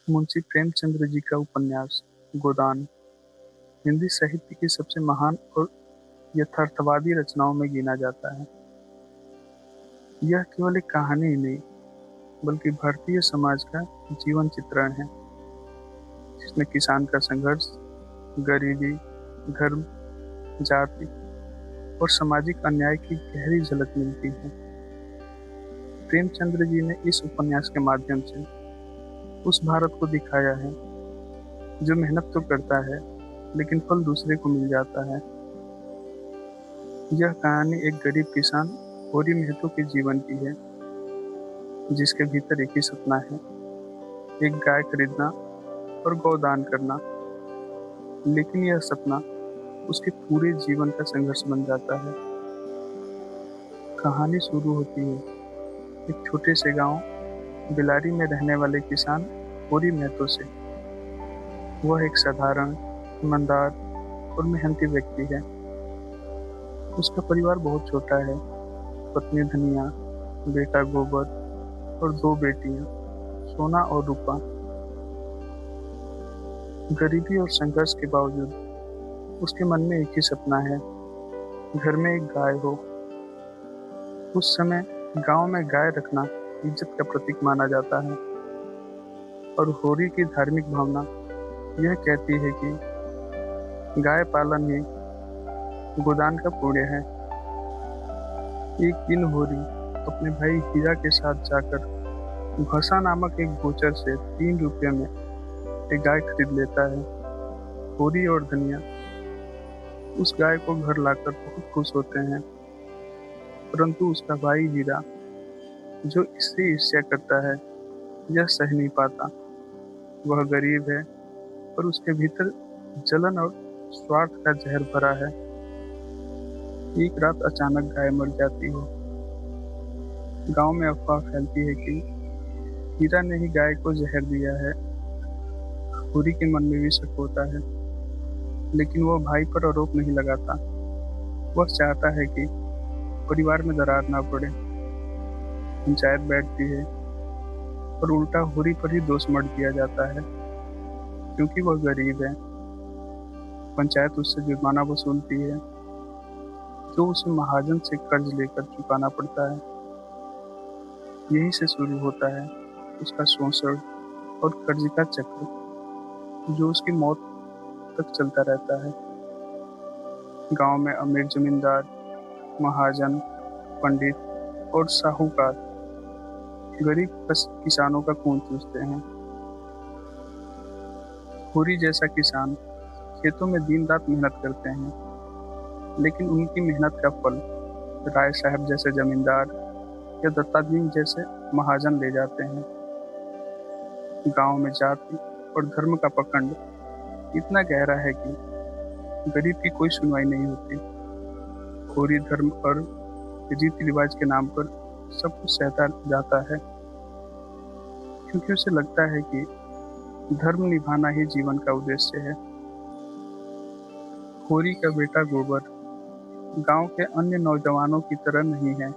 मुंशी प्रेमचंद्र जी का उपन्यास गोदान हिंदी साहित्य की सबसे महान और यथार्थवादी रचनाओं में गिना जाता है। यह केवल एक कहानी ही नहीं, बल्कि भारतीय समाज का जीवन चित्रण है, जिसमें किसान का संघर्ष, गरीबी, धर्म, जाति और सामाजिक अन्याय की गहरी झलक मिलती है। प्रेमचंद्र जी ने इस उपन्यास के माध्यम से उस भारत को दिखाया है जो मेहनत तो करता है, लेकिन फल दूसरे को मिल जाता है। यह कहानी एक गरीब किसान होरी महतो के जीवन की है, जिसके भीतर एक ही सपना है, एक गाय खरीदना और गौदान करना। लेकिन यह सपना उसके पूरे जीवन का संघर्ष बन जाता है। कहानी शुरू होती है एक छोटे से गांव बिलारी में रहने वाले किसान होरी महतो से। वह एक साधारण, ईमानदार और मेहनती व्यक्ति है। उसका परिवार बहुत छोटा है। पत्नी धनिया, बेटा गोबर और दो बेटियां, सोना और रूपा। गरीबी और संघर्ष के बावजूद उसके मन में एक ही सपना है, घर में एक गाय हो। उस समय गांव में गाय रखना इज्जत का प्रतीक माना जाता है, और होरी की धार्मिक भावना यह कहती है कि गाय पालन ही गोदान का पुण्य है। एक दिन होरी अपने भाई हीरा के साथ जाकर घसा नामक एक गोचर से 3 रुपये में एक गाय खरीद लेता है। होरी और धनिया उस गाय को घर लाकर बहुत खुश होते हैं, परंतु उसका भाई हीरा, जो इससे ईर्ष्या करता है, यह सह नहीं पाता। वह गरीब है और उसके भीतर जलन और स्वार्थ का जहर भरा है। एक रात अचानक गाय मर जाती है। गांव में अफवाह फैलती है कि हीरा ने ही गाय को जहर दिया है। होरी के मन में भी शक होता है, लेकिन वह भाई पर आरोप नहीं लगाता। वह चाहता है कि परिवार में दरार ना पड़े। पंचायत बैठती है और उल्टा होरी पर ही दोष मढ़ दिया जाता है, क्योंकि वह गरीब है। पंचायत उससे जुर्माना वसूलती है, जो उसे महाजन से कर्ज लेकर चुकाना पड़ता है। यहीं से शुरू होता है उसका शोषण और कर्ज का चक्र, जो उसकी मौत तक चलता रहता है। गांव में अमीर जमींदार, महाजन, पंडित और साहूकार गरीब किसानों का खून चूसते हैं। होरी जैसा किसान खेतों में दिन रात मेहनत करते हैं, लेकिन उनकी मेहनत का फल राय साहब जैसे जमींदार या दत्ताजीन जैसे महाजन ले जाते हैं। गांव में जाति और धर्म का पखंड इतना गहरा है कि गरीब की कोई सुनवाई नहीं होती। होरी धर्म और रीति रिवाज के नाम पर सब कुछ सहता जाता है, क्योंकि उसे लगता है कि धर्म निभाना ही जीवन का उद्देश्य है। होरी का बेटा गोबर गांव के अन्य नौजवानों की तरह नहीं है।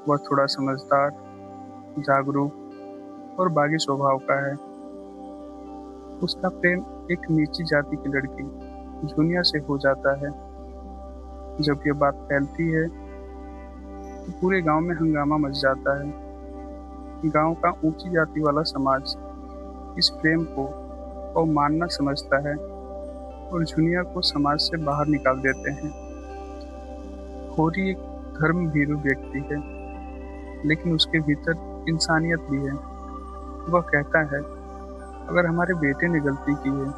वह थोड़ा समझदार, जागरूक और बागी स्वभाव का है। उसका प्रेम एक नीची जाति की लड़की जूनिया से हो जाता है। जब यह बात फैलती है तो पूरे गांव में हंगामा मच जाता है। गांव का ऊंची जाति वाला समाज इस प्रेम को अवमानना समझता है और जूनिया को समाज से बाहर निकाल देते हैं। होरी एक धर्म भीरू व्यक्ति है, लेकिन उसके भीतर इंसानियत भी है। वह कहता है, अगर हमारे बेटे ने गलती की है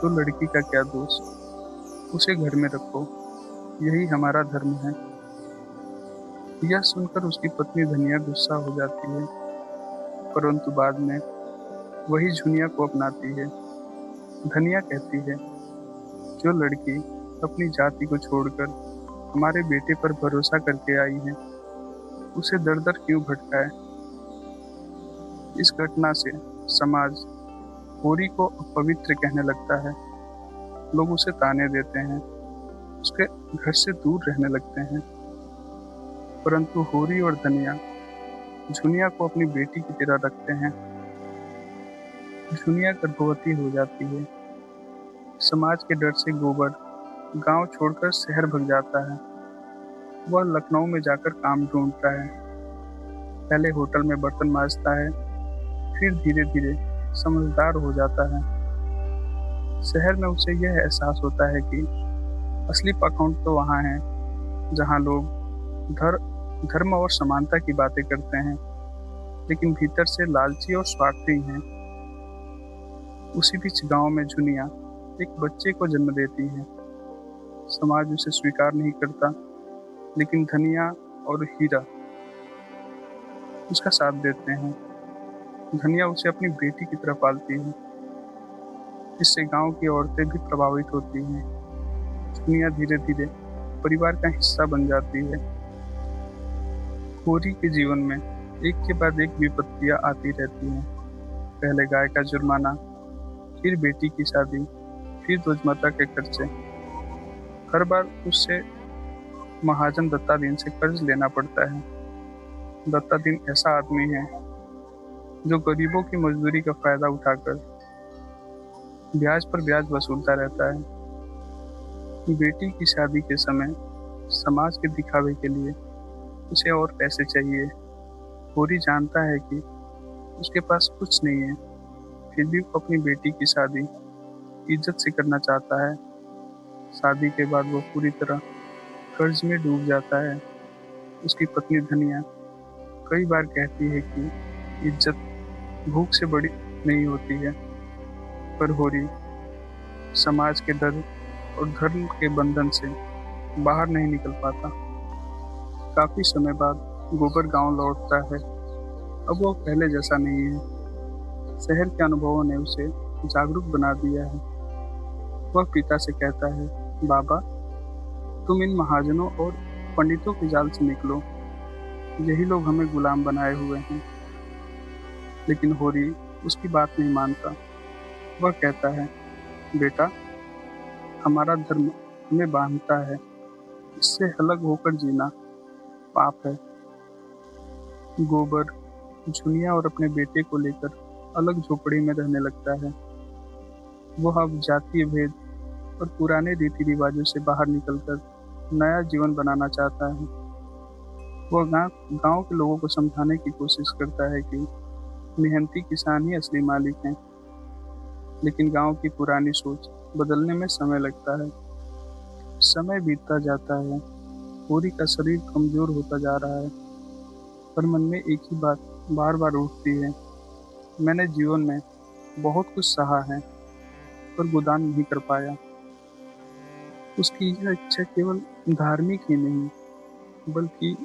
तो लड़की का क्या दोष, उसे घर में रखो, यही हमारा धर्म है। यह सुनकर उसकी पत्नी धनिया गुस्सा हो जाती है, परंतु बाद में वही जूनिया को अपनाती है। धनिया कहती है, जो लड़की अपनी जाति को छोड़कर हमारे बेटे पर भरोसा करके आई है, उसे दर दर क्यों भटकाए। इस घटना से समाज होरी को अपवित्र कहने लगता है। लोग उसे ताने देते हैं, उसके घर से दूर रहने लगते हैं। परंतु होरी और धनिया जूनिया को अपनी बेटी की तरह रखते हैं। दुनिया गर्भवती हो जाती है। समाज के डर से गोबर गांव छोड़कर शहर भाग जाता है। वह लखनऊ में जाकर काम ढूंढता है। पहले होटल में बर्तन मांजता है, फिर धीरे धीरे समझदार हो जाता है। शहर में उसे यह एहसास होता है कि असली पखंड तो वहाँ है जहाँ लोग धर धर्म और समानता की बातें करते हैं, लेकिन भीतर से लालची और स्वार्थी हैं। उसी बीच गांव में जुनिया एक बच्चे को जन्म देती है। समाज उसे स्वीकार नहीं करता, लेकिन धनिया और हीरा उसका साथ देते हैं। धनिया उसे अपनी बेटी की तरह पालती है। इससे गांव की औरतें भी प्रभावित होती हैं। दुनिया धीरे धीरे परिवार का हिस्सा बन जाती है। होरी के जीवन में एक के बाद एक विपत्तियां आती रहती हैं। पहले गाय का जुर्माना, फिर बेटी की शादी, फिर रोजमर्रा के खर्चे। हर बार उससे महाजन दत्तादीन से कर्ज लेना पड़ता है। दत्तादीन ऐसा आदमी है जो गरीबों की मजदूरी का फायदा उठाकर ब्याज पर ब्याज वसूलता रहता है। बेटी की शादी के समय समाज के दिखावे के लिए उसे और पैसे चाहिए। होरी जानता है कि उसके पास कुछ नहीं है, फिर भी वो अपनी बेटी की शादी इज्जत से करना चाहता है। शादी के बाद वो पूरी तरह कर्ज में डूब जाता है। उसकी पत्नी धनिया कई बार कहती है कि इज्जत भूख से बड़ी नहीं होती है, पर होरी समाज के डर और धर्म के बंधन से बाहर नहीं निकल पाता। काफी समय बाद गोबर गांव लौटता है। अब वो पहले जैसा नहीं है। शहर के अनुभवों ने उसे जागरूक बना दिया है। वह पिता से कहता है, बाबा, तुम इन महाजनों और पंडितों के जाल से निकलो। यही लोग हमें गुलाम बनाए हुए हैं। लेकिन होरी उसकी बात नहीं मानता। वह कहता है, बेटा, हमारा धर्म हमें बांधता है। इससे अलग होकर जीना पाप है। गोबर जुनिया और अपने बेटे को लेकर अलग झोपड़ी में रहने लगता है। वह अब जातीय भेद और पुराने रीति रिवाजों से बाहर निकलकर नया जीवन बनाना चाहता है। वह गांव के लोगों को समझाने की कोशिश करता है कि मेहनती किसान ही असली मालिक हैं, लेकिन गांव की पुरानी सोच बदलने में समय लगता है। समय बीतता जाता है। होरी का शरीर कमजोर होता जा रहा है, पर मन में एक ही बात बार बार उठती है, मैंने जीवन में बहुत कुछ सहा है, पर गोदान नहीं कर पाया। उसकी यह इच्छा केवल धार्मिक ही नहीं, बल्कि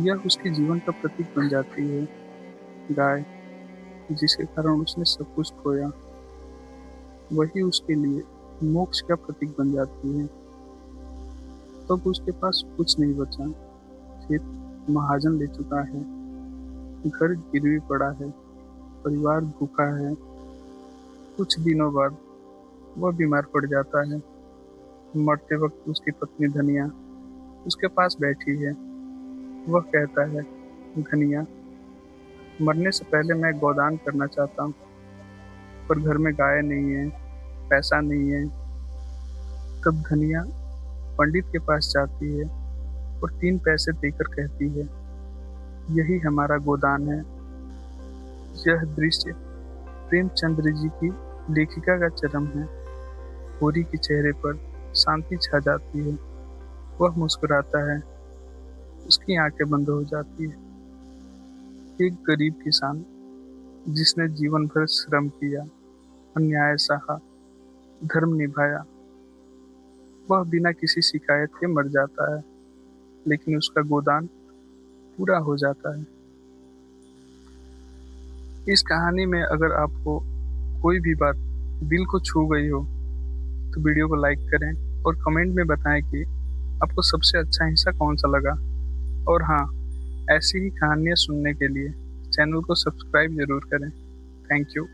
यह उसके जीवन का प्रतीक बन जाती है। गाय, जिसके कारण उसने सब कुछ खोया, वही उसके लिए मोक्ष का प्रतीक बन जाती है। तब उसके पास कुछ नहीं बचा। खेत महाजन ले चुका है, घर गिरवी पड़ा है, परिवार भूखा है। कुछ दिनों बाद वह बीमार पड़ जाता है। मरते वक्त उसकी पत्नी धनिया उसके पास बैठी है। वह कहता है, धनिया, मरने से पहले मैं गोदान करना चाहता हूँ, पर घर में गाय नहीं है, पैसा नहीं है। तब धनिया पंडित के पास जाती है और 3 पैसे देकर कहती है, यही हमारा गोदान है। यह दृश्य प्रेमचंद्र जी की लेखिका का चरम है। होरी के चेहरे पर शांति छा जाती है। वह मुस्कुराता है, उसकी आंखें बंद हो जाती है। एक गरीब किसान जिसने जीवन भर श्रम किया, अन्याय सहा, धर्म निभाया, वह बिना किसी शिकायत के मर जाता है, लेकिन उसका गोदान पूरा हो जाता है। इस कहानी में अगर आपको कोई भी बात दिल को छू गई हो, तो वीडियो को लाइक करें और कमेंट में बताएं कि आपको सबसे अच्छा हिस्सा कौन सा लगा। और हाँ, ऐसी ही कहानियाँ सुनने के लिए चैनल को सब्सक्राइब जरूर करें। Thank you.